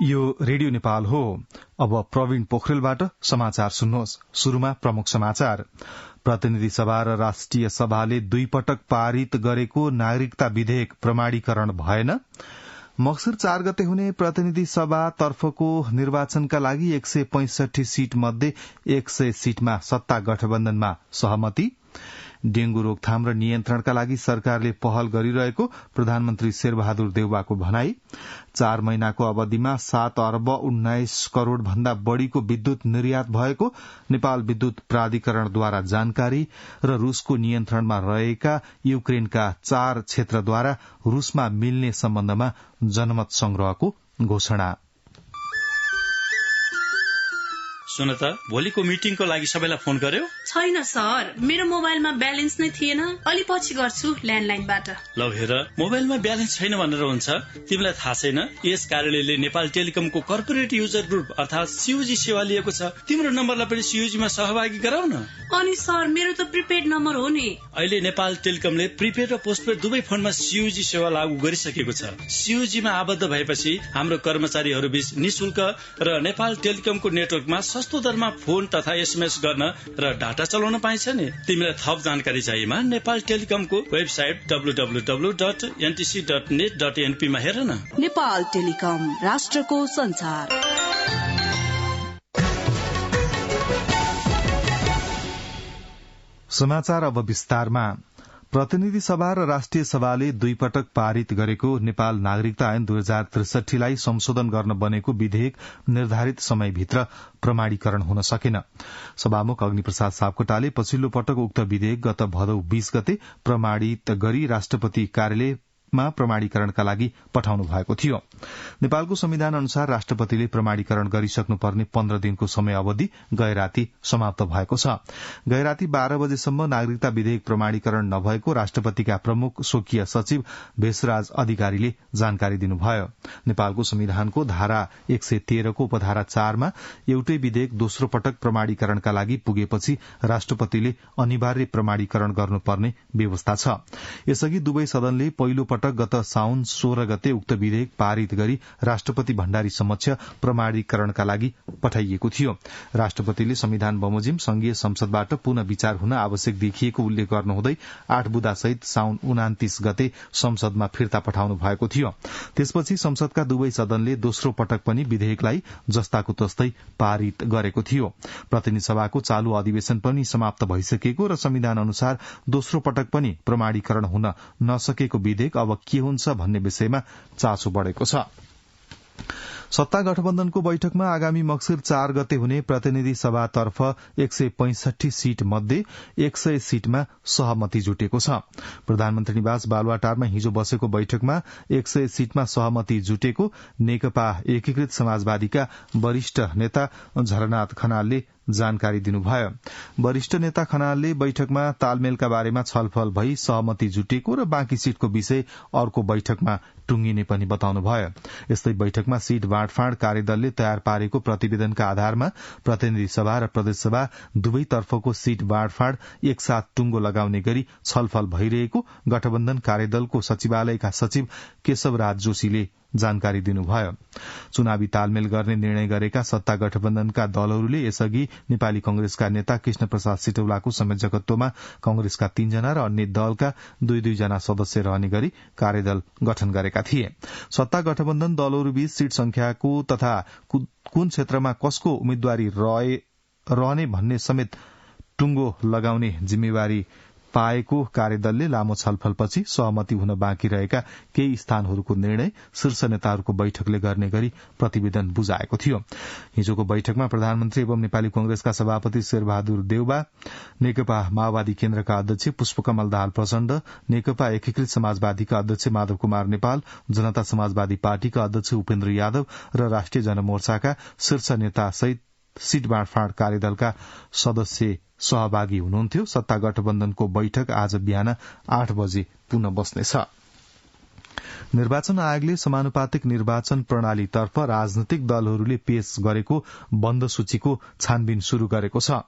यो रेडियो नेपाल हो। अब प्रवीण पोखरेलबाट समाचार सुन्नुहोस्। शुरूमा प्रमुख समाचार। प्रतिनिधि सभा र राष्ट्रिय सभाले 2 पटक पारित गरेको नागरिकता विधेयक प्रमाणीकरण भएन। मंसिर 4 गते हुने प्रतिनिधि सभा तर्फको निर्वाचनका लागि 165 सीट मध्ये 100 सीटमा सत्ता गठबन्धनमा सहमति। डेंगू रोकथाम र नियन्त्रणका लागि सरकारले पहल गरिरहेको प्रधानमन्त्री शेरबहादुर देउवाको भनाई। 4 महिनाको अवधिमा 7 अर्ब 19 करोड़ भन्दा बढ़ीको विद्युत निर्यात भएको नेपाल विद्युत प्राधिकरणद्वारा जानकारी। र रूसको नियन्त्रणमा रहेका युक्रेनका 4 क्षेत्रद्वारा रूसमा मिल्ने सम्बन्धमा जनमत संग्रहको घोषणा। सुन त, भोलिको मिटिङको लागि सबैलाई फोन गर्यो? छैन सर, मेरो मोबाइलमा ब्यालेन्स नै थिएन। अलि पछि गर्छु ल्यान्डलाइनबाट। ल हेर, मोबाइलमा ब्यालेन्स छैन भनेर हुन्छ? तिमीलाई थाहा छैन यस कार्यालयले नेपाल टेलिकमको कर्पोरेट युजर ग्रुप अर्थात सीयूजी सेवा लिएको छ। तिम्रो नम्बरलाई पनि सीयूजीमा सहभागी गराउ न। अनि सर, मेरो त प्रिपेड नम्बर हो नि। अहिले नेपाल टेलिकमले प्रिपेड र पोस्टपेड दुवै फोनमा सीयूजी सेवा लागू गरिसकेको छ। सीयूजीमा आबद्ध भएपछि हाम्रो कर्मचारीहरू बीच निशुल्क र नेपाल टेलिकमको नेटवर्कमा सस्तो दरमा फोन तथा एसएमएस गर्न र डाटा चलाउन पाइन्छ नि। तिमीलाई थप जानकारी चाहिएमा नेपाल टेलिकमको वेबसाइट www.ntc.net.np मा हेर न। नेपाल टेलिकम, राष्ट्रको संचार। समाचार अब विस्तारमा। प्रतिनिधि सभा र राष्ट्रिय सभाले 2 पटक पारित गरेको नेपाल नागरिकता ऐन 2063 लाई संशोधन गर्न बनेको विधेयक निर्धारित समयभित्र प्रमाणीकरण हुन सकेन। सभामुख अग्निप्रसाद सापकोटाले पछिल्लो पटक उक्त विधेयक गत भदौ 20 गते प्रमाणित गरी राष्ट्रपति कार्यालयमा प्रमाणीकरणका लागि पठाउनु भएको थियो। नेपालको संविधान अनुसार राष्ट्रपतिले प्रमाणीकरण गरिसक्नुपर्ने 15 दिनको समय अवधि गैराती समाप्त भएको छ। गैराती 12 बजेसम्म नागरिकता विधेयक प्रमाणीकरण नभएको राष्ट्रपतिका प्रमुख स्वकीय सचिव भेषराज अधिकारीले जानकारी दिनुभयो। नेपालको संविधानको धारा 113 को उपधारा 4 मा एउटै विधेयक दोस्रो पटक प्रमाणीकरणका लागि पुगेपछि राष्ट्रपतिले अनिवार्य प्रमाणीकरण गर्नुपर्ने व्यवस्था छ। यसअघि दुवै सदनले पहिलो पटक गत साउन 16 गते उक्त विधेयक पारित गरी राष्ट्रपति भण्डारी समक्ष प्रमाणीकरणका लागि पठाइएको थियो। राष्ट्रपतिले संविधान बमोजिम संघीय संसदबाट पुनः विचार हुन आवश्यक देखिएको उल्लेख गर्नुहुँदै 8 बुँदासहित साउन 29 गते संसदमा फिर्ता पठाउनु भएको थियो। त्यसपछि संसदका दुवै सदनले दोस्रो पटक पनि विधेयकलाई जस्ताको तस्तै पारित गरेको थियो। प्रतिनिधि सभाको चालू अधिवेशन पनि समाप्त भइसकेको र संविधान अनुसार दोस्रो पटक पनि प्रमाणीकरण हुन नसकेको विधेयक अब के हुन्छ भन्ने विषयमा चासो बढ़ेको छ। सत्ता गठबन्धनको बैठकमा आगामी मंसिर 4 गते हुने प्रतिनिधि सभातर्फ 165 सीट मध्ये 100 सीटमा सहमति जुटेको छ। प्रधानमन्त्री निवास बालुवाटारमा हिजो बसेको बैठकमा 100 सीटमा सहमति जुटेको नेकपा एकीकृत समाजवादीका वरिष्ठ नेता झलनाथ खनालले जानकारी दिनुभयो। वरिष्ठ नेता खनालले बैठकमा तालमेलका बारेमा छलफल भई सहमति जुटेको र बाँकी सीटको विषय अर्को बैठकमा टुंगिने पनि बताउनुभयो। यस्तै बैठकमा सीट बाँडफाँड कार्यदलले तयार पारेको प्रतिवेदनका आधारमा प्रतिनिधि सभा र प्रदेशसभा दुवैतर्फको सीट बाँडफाँड एकसाथ टुंगो लगाउने गरी छलफल भइरहेको गठबन्धन कार्यदलको सचिवालयका सचिव केशवराज जोशीले जानकारी दिनुभयो। चुनावी तालमेल गर्ने निर्णय गरेका सत्ता गठबन्धनका दलहरूले यसअघि नेपाली कंग्रेसका नेता कृष्ण प्रसाद सिटौलाको संयोजकत्वमा कंग्रेसका 3 जना र अन्य दलका 2-2 जना सदस्य रहने गरी कार्यदल गठन गरेका थिए। सत्ता गठबन्धन दलहरूबीच सीट संख्याको तथा कुन क्षेत्रमा कसको उम्मेद्वारी रहने भन्ने समेत टुंगो लगाउने जिम्मेवारी पाएको कार्यदलले लामो छलफलपछि सहमति हुन बाँकी रहेका केही स्थानहरूको निर्णय शीर्ष नेताहरूको बैठकले गर्ने गरी प्रतिवेदन बुझाएको थियो। हिजोको बैठकमा प्रधानमन्त्री एवं नेपाली कंग्रेसका सभापति शेरबहादुर देउवा, नेकपा माओवादी केन्द्रका अध्यक्ष पुष्पकमल दाहाल प्रचण्ड, नेकपा एकीकृत समाजवादीका अध्यक्ष माधव कुमार नेपाल, जनता समाजवादी पार्टीका अध्यक्ष उपेन्द्र यादव र राष्ट्रिय जनमोर्चाका शीर्ष नेता सहित सीट बाँडफाँड कार्यदलका सदस्य सहभागी हुनुहुन्थ्यो। सत्ता गठबन्धनको बैठक आज बिहान 8 बजे पुनः बस्नेछ। निर्वाचन आयोगले समानुपातिक निर्वाचन प्रणालीतर्फ राजनैतिक दलहरूले पेश गरेको बन्द सूचीको छानबिन शुरू गरेको छ।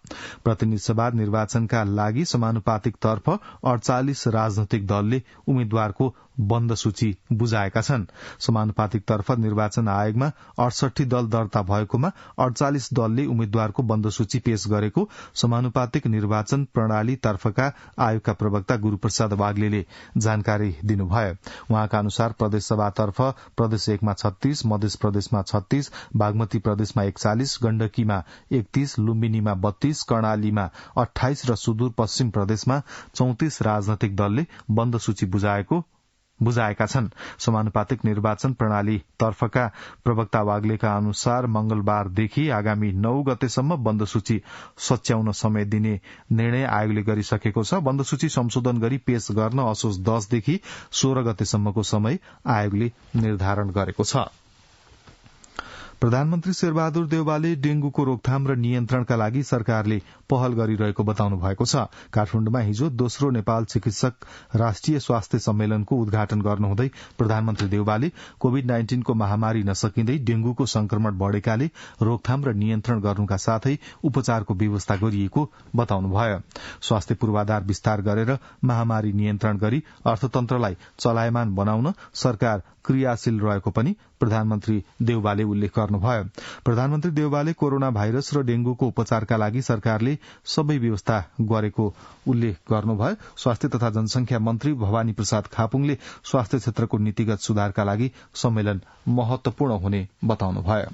प्रतिनिधि सभा निर्वाचनका लागि समानुपातिक तर्फ 48 राजनैतिक दलले उम्मेद्वारको बन्द सूची बुझाएका छन्। समानुपातिक तर्फ निर्वाचन आयोगमा 68 दल दर्ता भएकोमा 48 दलले उम्मेद्वारको बन्द सूची पेश गरेको समानुपातिक निर्वाचन प्रणाली तर्फका आयोगका प्रवक्ता गुरूप्रसाद वाग्लेले जानकारी दिनुभयो। उहाँका अनुसार प्रदेश सभातर्फ प्रदेश 1 मा 36, मध्य प्रदेशमा 36, बागमती प्रदेशमा 41, गण्डकीमा 31, लुम्बिनीमा 32, कर्णालीमा 28 र सुदूरपश्चिम प्रदेशमा 34 राजनैतिक दलले बन्द सूची बुझाएका छन्। समानुपातिक निर्वाचन प्रणाली तर्फका प्रवक्ता वाग्लेका अनुसार मंगलबारदेखि आगामी 9 गतेसम्म बन्द सूची सच्याउन समय दिने निर्णय आयोगले गरिसकेको छ। बन्द सूची संशोधन गरी पेश गर्न असोज 10 देखि 16 गतेसम्मको समय आयोगले निर्धारण गरेको छ। प्रधानमन्त्री शेरबहादुर देउवाले डेंगूको रोकथाम र नियन्त्रणका लागि सरकारले पहल गरिरहेको बताउनु भएको छ। काठमाडौँमा हिजो दोस्रो नेपाल चिकित्सक राष्ट्रिय स्वास्थ्य सम्मेलनको उद्घाटन गर्नुहुँदै प्रधानमन्त्री देउवाले कोविड-19 को महामारी नसकिँदै डेंगूको संक्रमण बढ़ेकाले रोकथाम र नियन्त्रण गर्नुका साथै उपचारको व्यवस्था गरिएको बताउनुभयो। स्वास्थ्य पूर्वाधार विस्तार गरेर महामारी नियन्त्रण गरी अर्थतन्त्रलाई चलायमान बनाउन सरकार क्रियाशील रहेको पनि प्रधानमन्त्री देउवाले उल्लेख गर्नुभयो। प्रधानमन्त्री देउवाले कोरोना भाइरस र डेंगूको उपचारका लागि सरकारले सबै व्यवस्था गरेको उल्लेख गर्नुभयो। स्वास्थ्य तथा जनसंख्या मन्त्री भवानी प्रसाद खापुङले स्वास्थ्य क्षेत्रको नीतिगत सुधारका लागि सम्मेलन महत्वपूर्ण हुने बताउनुभयो।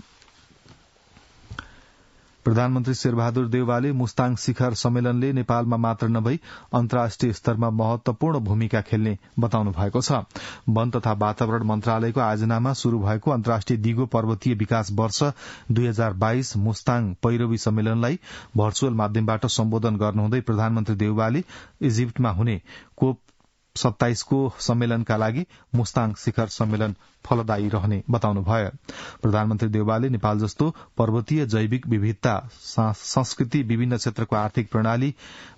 प्रधानमन्त्री शेरबहादुर देउवाले मुस्ताङ शिखर सम्मेलनले नेपालमा मात्र नभई अन्तर्राष्ट्रिय स्तरमा महत्वपूर्ण भूमिका खेल्ने बताउनु भएको छ। वन तथा वातावरण मन्त्रालयको आयोजनामा शुरू भएको अन्तर्राष्ट्रिय दिगो पर्वतीय विकास वर्ष 2022 मुस्ताङ पैरवी सम्मेलनलाई भर्चुअल माध्यमबाट सम्बोधन गर्नुहुँदै प्रधानमन्त्री देउवाले इजिप्टमा हुने कोप 27 को सम्मेलनका लागि मुस्ताङ शिखर सम्मेलन फलदायी रहने बताउनुभयो। प्रधानमन्त्री देउवाले नेपाल जस्तो पर्वतीय जैविक विविधता, संस्कृति, विभिन्न क्षेत्रको आर्थिक प्रणाली,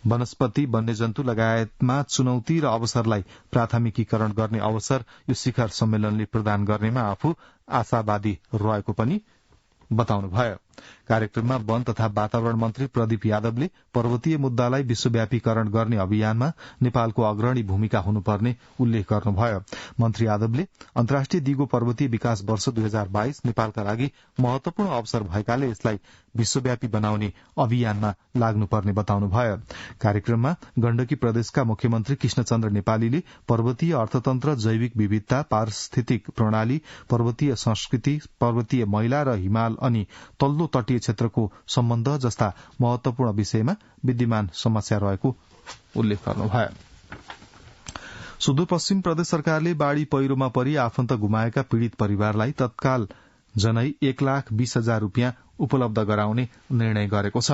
वनस्पति, वन्यजन्तु लगायतमा चुनौती र अवसरलाई प्राथमिकीकरण गर्ने अवसर यो शिखर सम्मेलनले प्रदान गर्नेमा आफू आशावादी रहेको पनि बताउनुभयो। कार्यक्रममा वन तथा वातावरण मन्त्री प्रदीप यादवले पर्वतीय मुद्दालाई विश्वव्यापीकरण गर्ने अभियानमा नेपालको अग्रणी भूमिका हुनुपर्ने उल्लेख गर्नुभयो। मन्त्री यादवले अन्तर्राष्ट्रिय दिगो पर्वतीय विकास वर्ष 2022 नेपालका लागि महत्वपूर्ण अवसर भएकाले यसलाई विश्वव्यापी बनाउने अभियानमा लाग्नुपर्ने बताउनुभयो। कार्यक्रममा गण्डकी प्रदेशका मुख्यमन्त्री कृष्णचन्द्र नेपालीले पर्वतीय अर्थतन्त्र, जैविक विविधता, पारिस्थितिक प्रणाली, पर्वतीय संस्कृति, पर्वतीय महिला र हिमाल अनि तल्लो तटीय क्षेत्रको सम्बन्ध जस्ता महत्वपूर्ण विषयमा विद्यमान समस्या रहेको उल्लेख गर्नुभयो। सुदूरपश्चिम प्रदेश सरकारले बाढ़ी पहिरोमा परि आफन्त गुमाएका पीड़ित परिवारलाई तत्काल जनै 1,20,000 रूपियाँ उपलब्ध गराउने निर्णय गरेको छ।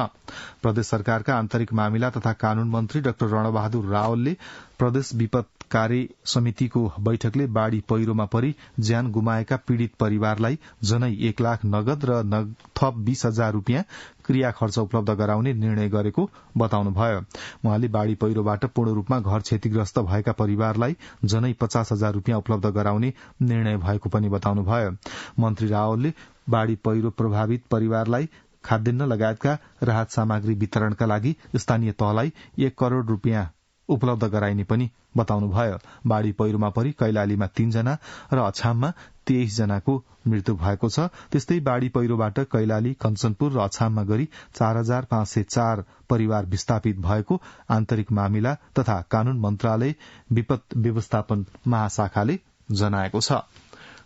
प्रदेश सरकारका आन्तरिक मामिला तथा कानून मन्त्री डाक्टर रणबहादुर रावलले प्रदेश विपद कार्य समितिको बैठकले बाढ़ी पहिरोमा परि ज्यान गुमाएका पीड़ित परिवारलाई जनै 1,00,000 नगद र थप 20,000 रूपियाँ क्रिया खर्च उपलब्ध गराउने निर्णय गरेको बताउनुभयो। उहाँले बाढ़ी पहिरोबाट पूर्ण रूपमा घर क्षतिग्रस्त भएका परिवारलाई जनै 50,000 रूपियाँ उपलब्ध गराउने निर्णय भएको पनि बताउनुभयो। मन्त्री रावलले बाढ़ी पहिरो प्रभावित परिवारलाई खाद्यान्न लगायतका राहत सामग्री वितरणका लागि स्थानीय तहलाई 1 करोड़ रूपियाँ उपलब्ध गराइने पनि बताउनुभयो। बाढ़ी पहिरोमा परि कैलालीमा 3 जना र अछाममा 23 जनाको मृत्यु भएको छ। त्यस्तै बाढ़ी पहिरोबाट कैलाली, कञ्चनपुर र अछाममा गरी 4,504 परिवार विस्थापित भएको आन्तरिक मामिला तथा कानून मन्त्रालय विपद व्यवस्थापन महाशाखाले जनाएको छ।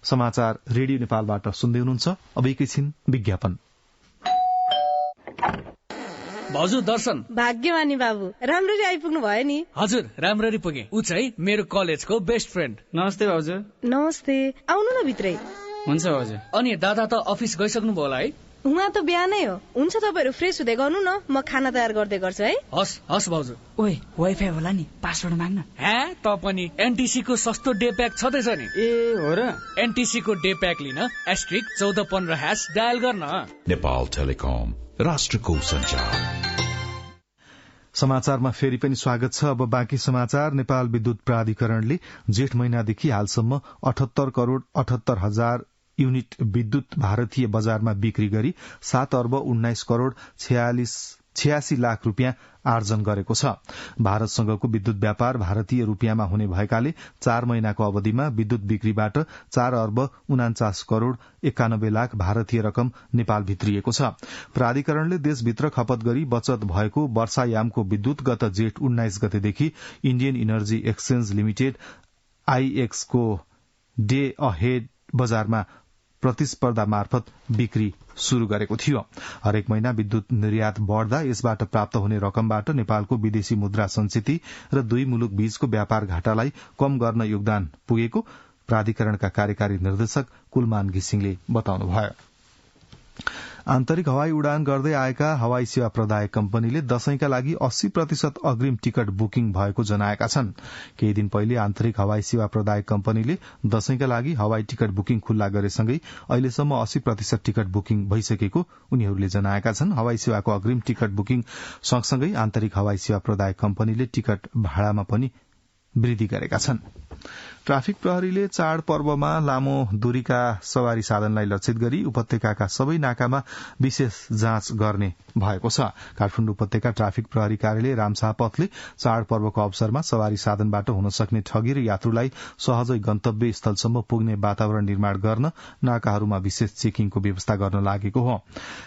समाचार रेडियो नेपालबाट सुन्दै हुनुहुन्छ। अब एकैछिन विज्ञापन। भाउजू दर्शन। भाग्यमानी बाबु, राम्ररी आइपुग्नु भयो नि। हजुर, राम्ररी पुगे। ऊ चाहिँ मेरो कलेजको बेस्ट फ्रेन्ड। नमस्ते भाउजू। नमस्ते, आउनु न भित्रै। हुन्छ भाउजू। अनि दादा त अफिस गइसक्नु भयो होला है? उहाँ त बिहानै हो। हुन्छ, तपाईहरु फ्रेस हुँदै गर्नु न, म खाना तयार गर्दै गर्छु है। हस् हस् भाउजू। ओए, वाइफाई होला नि, पासवर्ड माग्न। हे, त पनि एनटीसी को सस्तो डे प्याक छदैछ नि। ए हो र? एनटीसी को डे प्याक लिन *1415# डायल गर्न। नेपाल टेलिकम, राष्ट्रको सञ्चार। समाचारमा फेरि पनि स्वागत छ। अब बाँकी समाचार। नेपाल विद्युत प्राधिकरणले जेठ महिनादेखि हालसम्म 78 करोड़ 78 हजार युनिट विद्युत भारतीय बजारमा बिक्री गरी 7 अर्ब 19 करोड़ 86 लाख रूपियाँ आर्जन गरेको छ। भारतसँगको विद्युत व्यापार भारतीय रूपियाँमा हुने भएकाले 4 महिनाको अवधिमा विद्युत बिक्रीबाट 4 अर्ब 49 करोड़ 91 लाख भारतीय रकम नेपाल भित्रिएको छ। प्राधिकरणले देशभित्र खपत गरी बचत भएको वर्षायामको विद्युत गत जेठ 19 गतेदेखि इण्डियन इनर्जी एक्सचेन्ज लिमिटेड आईएक्स को डे अहेड बजारमा प्रतिस्पर्धा मार्फत बिक्री शुरू गरेको थियो। हरेक महिना विद्युत निर्यात बढ़दा यसबाट प्राप्त हुने रकमबाट नेपालको विदेशी मुद्रा संचिति र दुई मुलुक बीचको व्यापार घाटालाई कम गर्न योगदान पुगेको प्राधिकरणका कार्यकारी निर्देशक कुलमान घिसिङले बताउनुभयो। आन्तरिक हवाई उडान गर्दै आएका हवाई सेवा प्रदायक कम्पनीले दशैंका लागि 80% अग्रिम टिकट बुकिङ भएको जनाएका छन्। केही दिन पहिले आन्तरिक हवाई सेवा प्रदायक कम्पनीले दशैंका लागि हवाई टिकट बुकिङ खुल्ला गरेसँगै अहिलेसम्म 80% टिकट बुकिङ भइसकेको उनीहरूले जनाएका छन्। हवाई सेवाको अग्रिम टिकट बुकिङ सँगसँगै आन्तरिक हवाई सेवा प्रदायक कम्पनीले टिकट भाडामा पनि वृद्धि गरेका छन्। ट्राफिक प्रहरीले चाड पर्वमा लामो दूरीका सवारी साधनलाई लक्षित गरी उपत्यकाका सबै नाकामा विशेष जाँच गर्ने भएको छ। काठमाडौँ उपत्यका ट्राफिक प्रहरी कार्यालय रामशाहपथले चाड पर्वको अवसरमा सवारी साधनबाट हुन सक्ने ठगी र यात्रुलाई सहजै गन्तव्य स्थलसम्म पुग्ने वातावरण निर्माण गर्न नाकाहरूमा विशेष चेकिङको व्यवस्था गर्न लागेको हो।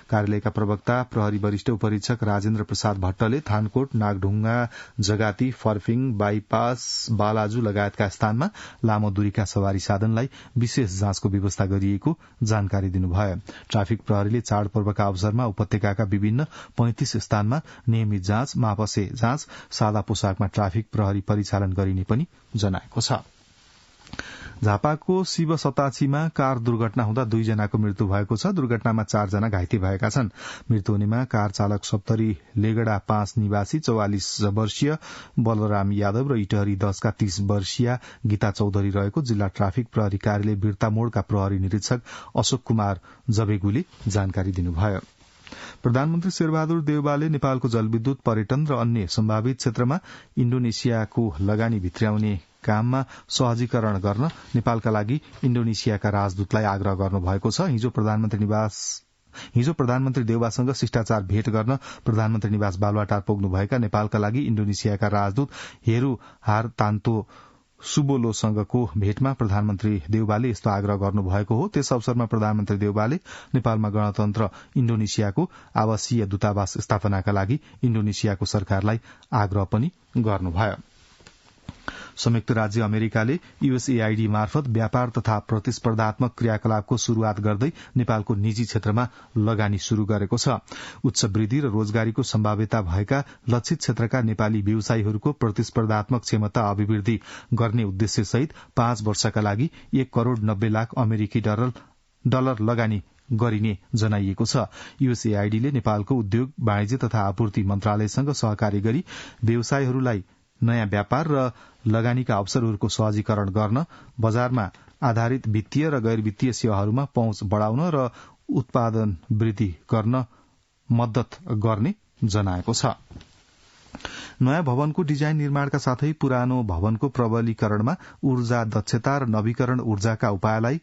कार्यालयका प्रवक्ता प्रहरी वरिष्ठ उपरीक्षक राजेन्द्र प्रसाद भट्टले थानकोट, नागढुङ्गा, जगाती, फर्फिङ, बाइपास, बालाजु लगायतका स्थानमा लामो दूरीका सवारी साधनलाई विशेष जाँचको व्यवस्था गरिएको जानकारी दिनुभयो। ट्राफिक प्रहरीले चाडपर्वका अवसरमा उपत्यकाका विभिन्न 35 स्थानमा नियमित जाँच, मापसे जाँच, सादा पोसाकमा ट्राफिक प्रहरी परिचालन गरिने पनि जनाएको छ। झापाको शिव सताछीमा कार दुर्घटना हुँदा 2 जनाको मृत्यु भएको छ। दुर्घटनामा 4 जना घाइते भएका छन्। मृत्यु हुनेमा कार चालक सप्तरी लेगडा 5 निवासी 44 वर्षीय बलराम यादव र इटहरी 10 का 30 वर्षीय गीता चौधरी रहेको जिल्ला ट्राफिक प्रहरी कार्यालय बिर्ता मोड़का प्रहरी निरीक्षक अशोक कुमार जबेगुले जानकारी दिनुभयो। प्रधानमन्त्री शेरबहादुर देउवाले नेपालको जलविद्युत, पर्यटन र अन्य सम्भावित क्षेत्रमा इण्डोनेसियाको लगानी भित्र्याउने काममा सहजीकरण गर्न नेपालका लागि इण्डोनेसियाका राजदूतलाई आग्रह गर्नुभएको छ। हिजो प्रधानमन्त्री देउवासँग शिष्टाचार भेट गर्न प्रधानमन्त्री निवास बालुवाटार पुग्नुभएका नेपालका लागि इण्डोनेसियाका राजदूत हेरू हारतान्तो सुबोलोसँगको भेटमा प्रधानमन्त्री देउवाले यस्तो आग्रह गर्नुभएको हो। त्यस अवसरमा प्रधानमन्त्री देउवाले नेपालमा गणतन्त्र इण्डोनेसियाको आवासीय दूतावास स्थापनाका लागि इण्डोनेसियाको सरकारलाई आग्रह पनि गर्नुभयो। संयुक्त राज्य अमेरिकाले यूएसएआईडी मार्फत व्यापार तथा प्रतिस्पर्धात्मक क्रियाकलापको शुरूआत गर्दै नेपालको निजी क्षेत्रमा लगानी शुरू गरेको छ। उच्च वृद्धि र रोजगारीको सम्भाव्यता भएका लक्षित क्षेत्रका नेपाली व्यवसायीहरूको प्रतिस्पर्धात्मक क्षमता अभिवृद्धि गर्ने उद्देश्यसहित 5 वर्षका लागि 1 करोड़ 90 लाख अमेरिकी डलर लगानी गरिने जनाइएको छ। यूएसएआईडीले नेपालको उद्योग, वाणिज्य तथा आपूर्ति मन्त्रालयसँग सहकारी गरी व्यवसायीहरूलाई नयाँ व्यापार र लगानीका अवसरहरूको सहजीकरण गर्न, बजारमा आधारित वित्तीय र गैर वित्तीय सेवाहरूमा पहुँच बढ़ाउन र उत्पादन वृद्धि गर्न मद्दत गर्ने जनाएको छ। नयाँ भवनको डिजाइन निर्माणका साथै पुरानो भवनको प्रबलीकरणमा ऊर्जा दक्षता र नवीकरण ऊर्जाका उपायलाई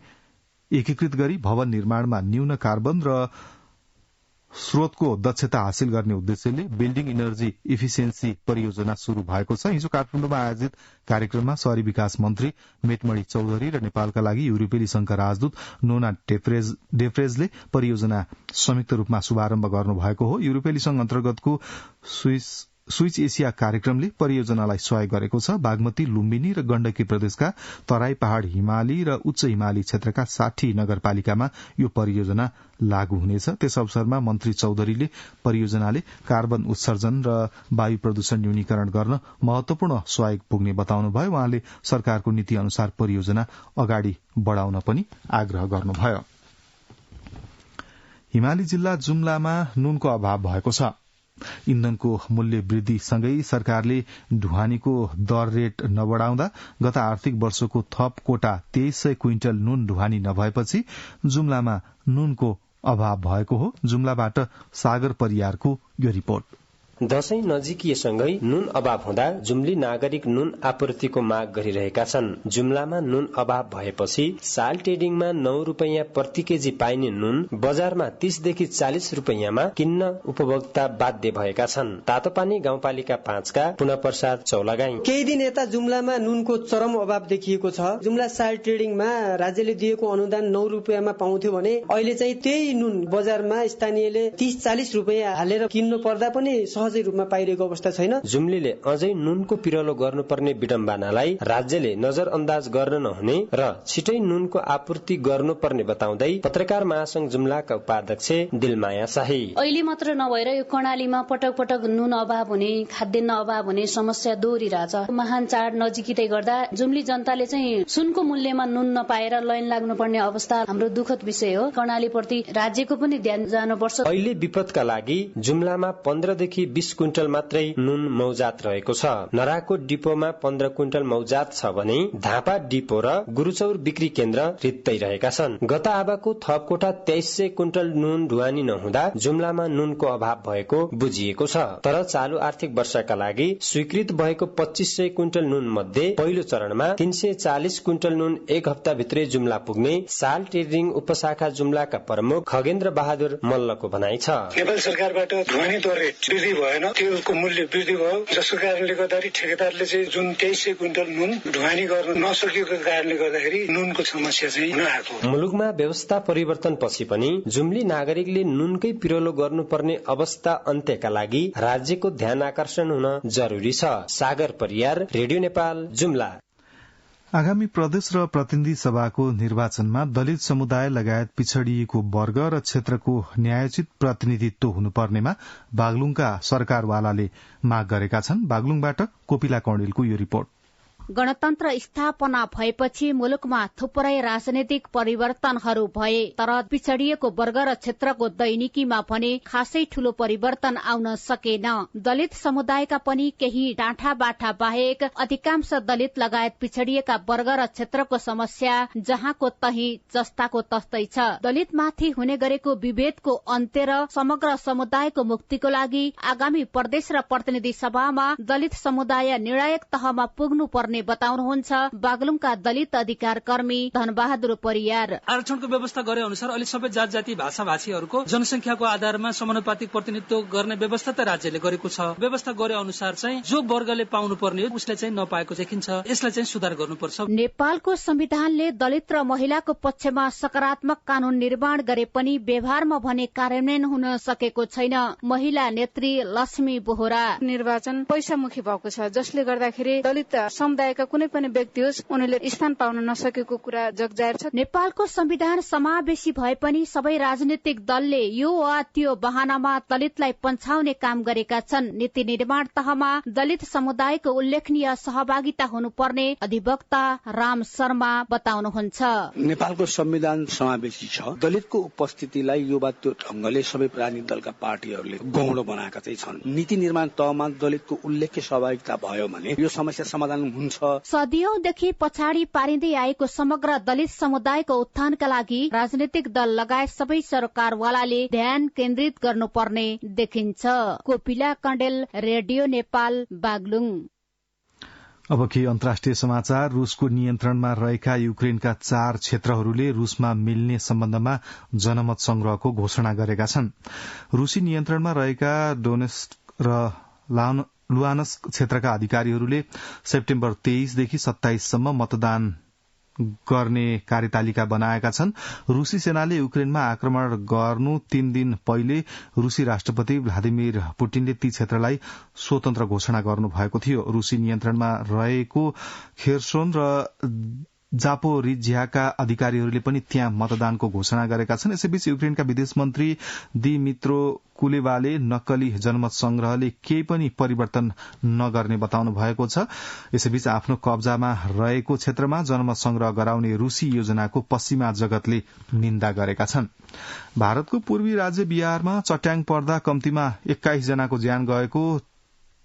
एकीकृत गरी भवन निर्माणमा न्यून कार्बन र स्रोतको दक्षता हासिल गर्ने उद्देश्यले बिल्डिङ इनर्जी इफिसियन्सी परियोजना शुरू भएको छ। हिजो काठमाडौँमा आयोजित कार्यक्रममा शहरी विकास मन्त्री मेटमणि चौधरी र नेपालका लागि युरोपेली संघका राजदूत नोना डेफ्रेजले परियोजना संयुक्त रूपमा शुभारम्भ गर्नुभएको हो। युरोपेली संघ अन्तर्गतको स्विच एसिया कार्यक्रमले परियोजनालाई सहयोग गरेको छ। बागमती, लुम्बिनी र गण्डकी प्रदेशका तराई, पहाड़, हिमाली र उच्च हिमाली क्षेत्रका 60 नगरपालिकामा यो परियोजना लागू हुनेछ। त्यस अवसरमा मन्त्री चौधरीले परियोजनाले कार्बन उत्सर्जन र वायु प्रदूषण न्यूनीकरण गर्न महत्वपूर्ण सहयोग पुग्ने बताउनुभयो। उहाँले सरकारको नीति अनुसार परियोजना अगाडि बढ़ाउन पनि आग्रह गर्नुभयो। हिमाली जिल्ला जुम्लामा नुनको अभाव भएको छ। इन्धनको मूल्य वृद्धिसँगै सरकारले ढुवानीको दर रेट नबढ़ाउँदा गत आर्थिक वर्षको थप कोटा 2300 क्विन्टल नुन ढुवानी नभएपछि जुम्लामा नुनको अभाव भएको हो। जुम्लाबाट सागर परियारको यो रिपोर्ट। दशैं नजिकिएसँगै नुन अभाव हुँदा जुम्ली नागरिक नुन आपूर्तिको माग गरिरहेका छन्। जुम्लामा नुन अभाव भएपछि साल ट्रेडिङमा 9 रुपैयाँ प्रति केजी पाइने नुन बजारमा 30 देखि 40 रुपैयाँमा किन्न उपभोक्ता बाध्य भएका छन्। तातोपानी गाउँपालिका 5 का पुनः प्रसाद चौलागाई। केही दिन यता जुम्लामा नुनको चरम अभाव देखिएको छ। जुम्ला साल ट्रेडिङमा राज्यले दिएको अनुदान 9 रुपैयाँमा पाउँथ्यो भने अहिले चाहिँ त्यही नुन बजारमा स्थानीयले 30-40 रुपैयाँ हालेर किन्नु पर्दा पनि सहजै रूपमा पाइरहेको अवस्था छैन। जुम्लीले अझै नुनको पिरलो गर्नुपर्ने विडम्बनालाई राज्यले नजरअन्दाज गर्न नहुने र छिटै नुनको आपूर्ति गर्नुपर्ने बताउँदै पत्रकार महासंघ जुम्लाका उपाध्यक्ष दिलमाया शाही। अहिले मात्र नभएर यो कर्णालीमा पटक पटक नुन अभाव हुने, खाद्यान्न अभाव हुने समस्या दोहोरिरहेछ। महान चाड नजिकै गर्दा जुम्ली जनताले चाहिँ सुनको मूल्यमा नुन नपाएर लाइन लाग्नुपर्ने अवस्था हाम्रो दुःखद विषय हो। कर्णाली प्रति राज्यको पनि ध्यान जानुपर्छ। अहिले विपदका लागि जुम्लामा 15 देखि 20 क्विन्टल मात्रै नुन मौजात रहेको छ। नराकोट डिपोमा 15 क्विन्टल मौजात छ भने धापा डिपो र गुरुचौर बिक्री केन्द्र रित्तै रहेका छन्। गत आबाको थप कोठा 2300 क्विन्टल नुन ढुवानी नहुँदा जुम्लामा नुनको अभाव भएको बुझिएको छ। तर चालू आर्थिक वर्षका लागि स्वीकृत भएको 2500 क्विन्टल नुन मध्ये पहिलो चरणमा 340 क्विन्टल नुन एक हप्ता भित्रै जुम्ला पुग्ने साल ट्रेडिङ उपशाखा जुम्लाका प्रमुख खगेन्द्र बहादुर मल्लको भनाइ छ। नेपाल सरकारबाट ढुवानी दर रेट वृद्धि भएन, त्यसको मूल्य वृद्धि भयो, जसको कारणले गर्दाखेरि ठेकेदारले चाहिँ जुन 2300 क्विन्टल नुन ढुवानी गर्न नसकेको कारणले गर्दाखेरि नुनको समस्या चाहिँ हुन आएको। मुलुकमा व्यवस्था परिवर्तन पछि पनि जुम्ली नागरिकले नुनकै पिरोलो गर्नुपर्ने अवस्था अन्त्यका लागि राज्यको ध्यान आकर्षण हुन जरुरी छ। सागर परियार, रेडियो नेपाल, जुम्ला। आगामी प्रदेश र प्रतिनिधि सभाको निर्वाचनमा दलित समुदाय लगायत पिछड़िएको वर्ग र क्षेत्रको न्यायोचित प्रतिनिधित्व हुनुपर्नेमा बागलुङका सरकारवालाले माग गरेका छन्। बागलुङबाट कोपिला कौडेलको यो रिपोर्ट। गणतन्त्र स्थापना भएपछि मुलुकमा थुप्रै राजनैतिक परिवर्तनहरू भए, तर पिछड़िएको वर्ग र क्षेत्रको दैनिकीमा भने खासै ठूलो परिवर्तन आउन सकेन। दलित समुदायका पनि केही डाँठा बाठा बाहेक अधिकांश दलित लगायत पिछड़िएका वर्ग र क्षेत्रको समस्या जहाँको तही जस्ताको तस्तै छ। दलित माथि हुने गरेको विभेदको अन्त्य र समग्र समुदायको मुक्तिको लागि आगामी प्रदेश र प्रतिनिधि सभामा दलित समुदाय निर्णायक तहमा पुग्नु पर्ने बताउनुहुन्छ बागलुङका दलित अधिकार कर्मी धनबहादुर परियार। आरक्षणको व्यवस्था गरे अनुसार अहिले सबै जात जाति भाषा भाषीहरूको जनसंख्याको आधारमा समानुपातिक प्रतिनिधित्व गर्ने व्यवस्था त राज्यले गरेको छ। व्यवस्था गरे अनुसार चाहिँ जो वर्गले पाउनु पर्ने हो उसले चाहिँ नपाएको देखिन्छ। यसलाई चाहिँ सुधार गर्नुपर्छ। नेपालको संविधानले दलित र महिलाको पक्षमा सकारात्मक कानून निर्माण गरे पनि व्यवहारमा भने कार्यान्वयन हुन सकेको छैन। महिला नेत्री लक्ष्मी बोहरा। निर्वाचन पैसामुखी भएको छ, जसले गर्दाखेरि दलित समुदायका कुनै पनि व्यक्ति होस् उनीले स्थान पाउन नसकेको कुरा जगजाहेर छ। नेपालको संविधान समावेशी भए पनि सबै राजनीतिक दलले यो वा त्यो बहानामा दलितलाई पन्छाउने काम गरेका छन्। नीति निर्माण तहमा दलित समुदायको उल्लेखनीय सहभागिता हुनुपर्ने अधिवक्ता राम शर्मा बताउनुहुन्छ। नेपालको संविधान समावेशी छ, दलितको उपस्थितिलाई यो वा त्यो ढंगले सबै राजनीतिक दलका पार्टीहरूले गौँडो बनाएका चाहिँ छन्। नीति निर्माण तहमा दलितको उल्लेख्य सहभागिता भयो भने यो समस्या समाधान हुन्छ। सदियौंदेखि पछाडि पारिँदै आएको समग्र दलित समुदायको उत्थानका लागि राजनीतिक दल लगायत सबै सरकारवालाले ध्यान केन्द्रित गर्नुपर्ने देखिन्छ। कोपिला कण्डेल, रेडियो नेपाल, बागलुङ। अब के अन्तर्राष्ट्रिय समाचार। रुसको नियन्त्रणमा रहेका युक्रेनका 4 क्षेत्रहरूले रुसमा मिल्ने सम्बन्धमा जनमत संग्रहको घोषणा गरेका छन्। रुसी नियन्त्रणमा रहेका डोनेस्क र लुहान्स्क क्षेत्रका अधिकारीहरूले सेप्टेम्बर 23 देखि 27 सम्म मतदान गर्ने कार्यतालिका बनाएका छन्। रूसी सेनाले युक्रेनमा आक्रमण गर्नु 3 दिन पहिले रूसी राष्ट्रपति भ्लादिमिर पुटिनले ती क्षेत्रलाई स्वतन्त्र घोषणा गर्नु भएको थियो। रूसी नियन्त्रणमा रहेको खेर्सोन र जापोरिज्याका अधिकारीहरूले पनि त्यहाँ मतदानको घोषणा गरेका छन्। यसैबीच युक्रेनका विदेश मन्त्री दिमित्रो कुलेबाले नक्कली जनमत संग्रहले केही पनि परिवर्तन नगर्ने बताउनु भएको छ। यसैबीच आफ्नो कब्जामा रहेको क्षेत्रमा जनमत संग्रह गराउने रूसी योजनाको पश्चिमा जगतले निन्दा गरेका छन्। भारतको पूर्वी राज्य बिहारमा चट्याङ पर्दा कम्तीमा 21 जनाको ज्यान गएको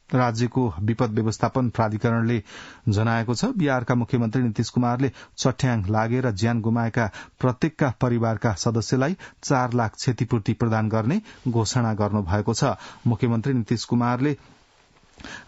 राज्यको विपद व्यवस्थापन प्राधिकरणले जनाएको छ। बिहारका मुख्यमन्त्री नीतीश कुमारले चट्याङ लागेर ज्यान गुमाएका प्रत्येकका परिवारका सदस्यलाई 4 लाख क्षतिपूर्ति प्रदान गर्ने घोषणा गर्नुभएको छ। मुख्यमन्त्री नीतीश कुमारले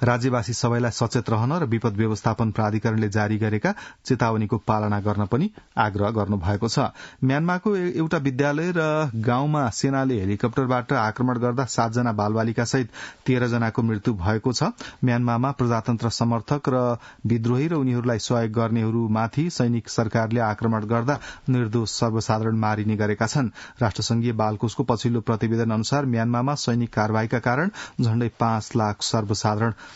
राज्यवासी सबैलाई सचेत रहन र विपद व्यवस्थापन प्राधिकरणले जारी गरेका चेतावनीको पालना गर्न पनि आग्रह गर्नुभएको छ। म्यानमारको एउटा विद्यालय र गाउँमा सेनाले हेलिकप्टरबाट आक्रमण गर्दा 7 जना बालबालिका सहित 13 जनाको मृत्यु भएको छ। म्यानमारमा प्रजातन्त्र समर्थक र विद्रोही र उनीहरूलाई सहयोग गर्नेहरूमाथि सैनिक सरकारले आक्रमण गर्दा निर्दोष सर्वसाधारण मारिने गरेका छन्। राष्ट्रसंघीय बालकोषको पछिल्लो प्रतिवेदन अनुसार म्यानमारमा सैनिक कारवाहीका कारण झण्डै 5 लाख सर्वसाधारण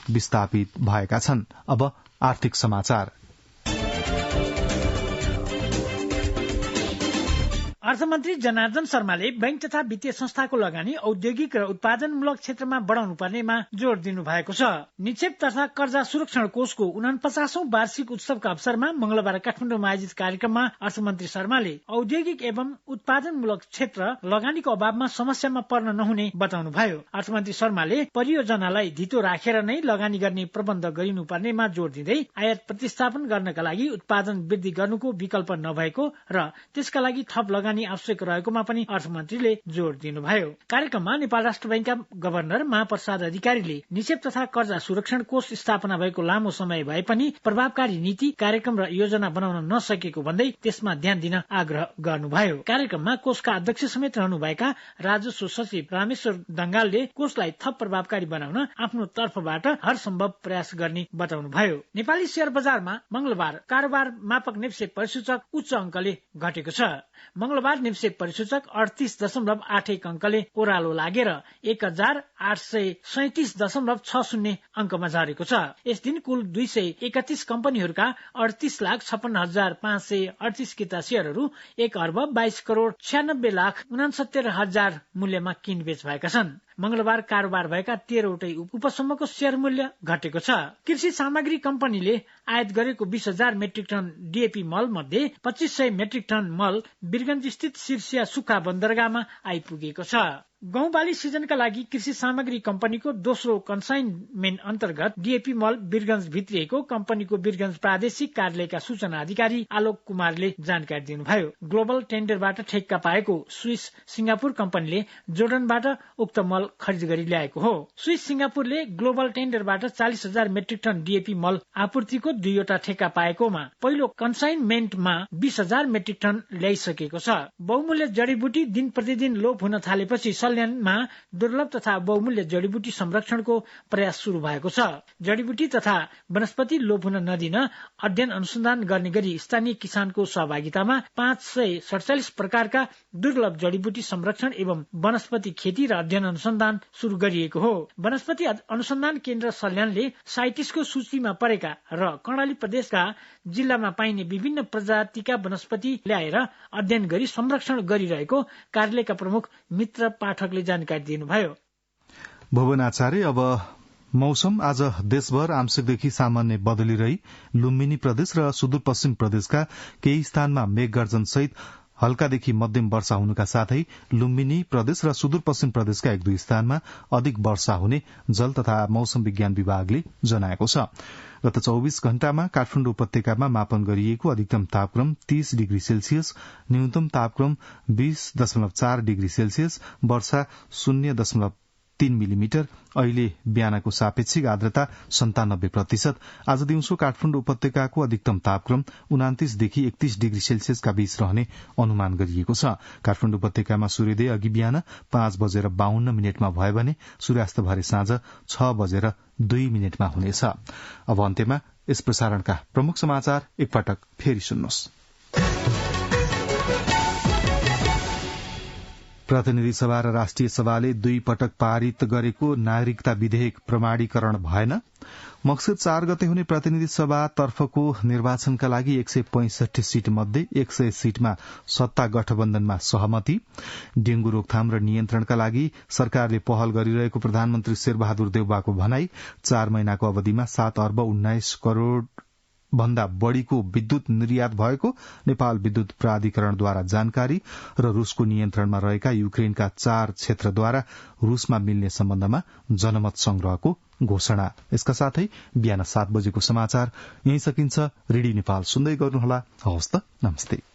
विस्थापित भएका छन्। अब आर्थिक समाचार। अर्थमन्त्री जनार्दन शर्माले बैंक तथा वित्तीय संस्थाको लगानी औद्योगिक र उत्पादनमूलक क्षेत्रमा बढ़ाउनु पर्नेमा जोड़ दिनु भएको छ। निक्षेप तथा कर्जा सुरक्षण कोषको 49औं वार्षिक उत्सवका अवसरमा मंगलबार काठमाडौँमा आयोजित कार्यक्रममा अर्थमन्त्री शर्माले औद्योगिक एवं उत्पादनमूलक क्षेत्र लगानीको अभावमा समस्यामा पर्न नहुने बताउनुभयो। अर्थमन्त्री शर्माले परियोजनालाई धितो राखेर नै लगानी गर्ने प्रबन्ध गरिनु पर्नेमा जोड़ दिँदै आयात प्रतिस्थापन गर्नका लागि उत्पादन वृद्धि गर्नुको विकल्प नभएको र त्यसका लागि थप लगानी आवश्यक रहेकोमा पनि अर्थमन्त्रीले जोड़ दिनुभयो। कार्यक्रममा नेपाल राष्ट्र बैंकका गभर्नर महाप्रसाद अधिकारीले निक्षेप तथा कर्जा सुरक्षण कोष स्थापना भएको लामो समय भए पनि प्रभावकारी नीति कार्यक्रम र योजना बनाउन नसकेको भन्दै त्यसमा ध्यान दिन आग्रह गर्नुभयो। कार्यक्रममा कोषका अध्यक्ष समेत रहनुभएका राजस्व सचिव रामेश्वर दंगालले कोषलाई थप प्रभावकारी बनाउन आफ्नो तर्फबाट हर सम्भव प्रयास गर्ने बताउनुभयो। नेपाली शेयर बजारमा मंगलबार कारोबार मापक नेप्से परिसूचक उच्च अंकले घटेको छ। मंगलबार नेप्से परिसूचक 38.81 अंकले ओह्रालो लागेर 1837.60 अंकमा झरेको छ। यस दिन कुल 231 कम्पनीहरूका 38,56,538 किता शेयरहरू 1,22,96,69,69,000 मूल्यमा किनबेच भएका छन्। मंगलबार कारोबार भएका 13 वटै उपसम्मको शेयर मूल्य घटेको छ। कृषि सामग्री कम्पनीले आयात गरेको 20,000 मेट्रिक टन डीएपी मल मध्ये 2500 मेट्रिक टन मल वीरगंज स्थित शीर्षिया सुक्खा बन्दरगाहमा आइपुगेको छ। गहुँ बाली सिजनका लागि कृषि सामग्री कम्पनीको दोस्रो कन्साइनमेन्ट अन्तर्गत डीएपी मल वीरगंज भित्रिएको कम्पनीको वीरगंज प्रादेशिक कार्यालयका सूचना अधिकारी आलोक कुमारले जानकारी दिनुभयो। ग्लोबल टेन्डरबाट ठेक्का पाएको स्विस सिंगापुर कम्पनीले जोर्डनबाट उक्त मल खरिद गरी ल्याएको हो। स्विस सिंगापुरले ग्लोबल टेन्डरबाट 40,000 मेट्रिक टन डीएपी मल आपूर्तिको 2वटा ठेक्का पाएकोमा पहिलो कन्साइनमेन्टमा 20,000 मेट्रिक टन ल्याइसकेको छ। बहुमूल्य जडीबुटी दिन प्रतिदिन लोप हुन थालेपछि सल्यानमा दुर्लभ तथा बहुमूल्य जडीबुटी संरक्षणको प्रयास शुरू भएको छ। जडीबुटी तथा वनस्पति लोप हुन नदिन अध्ययन अनुसन्धान गर्ने गरी स्थानीय किसानको सहभागितामा 547 प्रकारका दुर्लभ जडीबुटी संरक्षण एवं वनस्पति खेती र अध्ययन अनुसन्धान शुरू गरिएको हो। वनस्पति अनुसन्धान केन्द्र सल्यानले साइटिसको सूचीमा परेका र कर्णाली प्रदेशका जिल्लामा पाइने विभिन्न प्रजातिका वनस्पति ल्याएर अध्ययन गरी संरक्षण गरिरहेको कार्यालयका प्रमुख मित्र पाठकले जानकारी दिनुभयो। भुवन आचार्य। अब मौसम आज देशभर आंशिकदेखि सामान्य बदली रही लुम्बिनी प्रदेश र सुदूरपश्चिम प्रदेशका केही स्थानमा मेघगर्जन सहित हल्कादेखि मध्यम वर्षा हुनुका साथै लुम्बिनी प्रदेश र सुदूरपश्चिम प्रदेशका 1-2 स्थानमा अधिक वर्षा हुने जल तथा मौसम विज्ञान विभागले जनाएको छ। गत 24 घण्टामा काठमाडौँ उपत्यकामा मापन गरिएको अधिकतम तापक्रम 30 डिग्री सेल्सियस, न्यूनतम तापक्रम 20.4 डिग्री सेल्सियस, वर्षा 0.3 मिलिमिटर, अहिले बिहानको सापेक्षिक आर्द्रता 97%। आज दिउँसो काठमाडौँ उपत्यकाको अधिकतम तापक्रम 29 देखि 31 डिग्री सेल्सियसका बीच रहने अनुमान गरिएको छ। काठमाडौँ उपत्यकामा सूर्योदय अघि बिहान 5:52 भयो भने सूर्यास्त भरे साँझ 6:02 हुनेछ। अब अन्त्यमा यस प्रसारणका प्रमुख समाचार एकपटक फेरि सुन्नुहोस्। प्रतिनिधि सभा र राष्ट्रिय सभाले 2 पटक पारित गरेको नागरिकता विधेयक प्रमाणीकरण भएन। मक्सिर 4 गते हुने प्रतिनिधि सभा तर्फको निर्वाचनका लागि 165 सीट मध्ये 100 सीटमा सत्ता गठबन्धनमा सहमति। डेंगू रोकथाम र नियन्त्रणका लागि सरकारले पहल गरिरहेको प्रधानमन्त्री शेरबहादुर देउवाको भनाई। 4 महिनाको अवधिमा 7 अर्ब 19 करोड़ भन्दा बढ़ीको विद्युत निर्यात भएको नेपाल विद्युत प्राधिकरणद्वारा जानकारी र रूसको नियन्त्रणमा रहेका युक्रेनका 4 क्षेत्रद्वारा रूसमा मिल्ने सम्बन्धमा जनमत संग्रहको घोषणा। यसका साथै बिहान 7 बजेको समाचार यही सकिन्छ। रेडियो नेपाल सुन्दै गर्नुहोला। हवस् त, नमस्ते।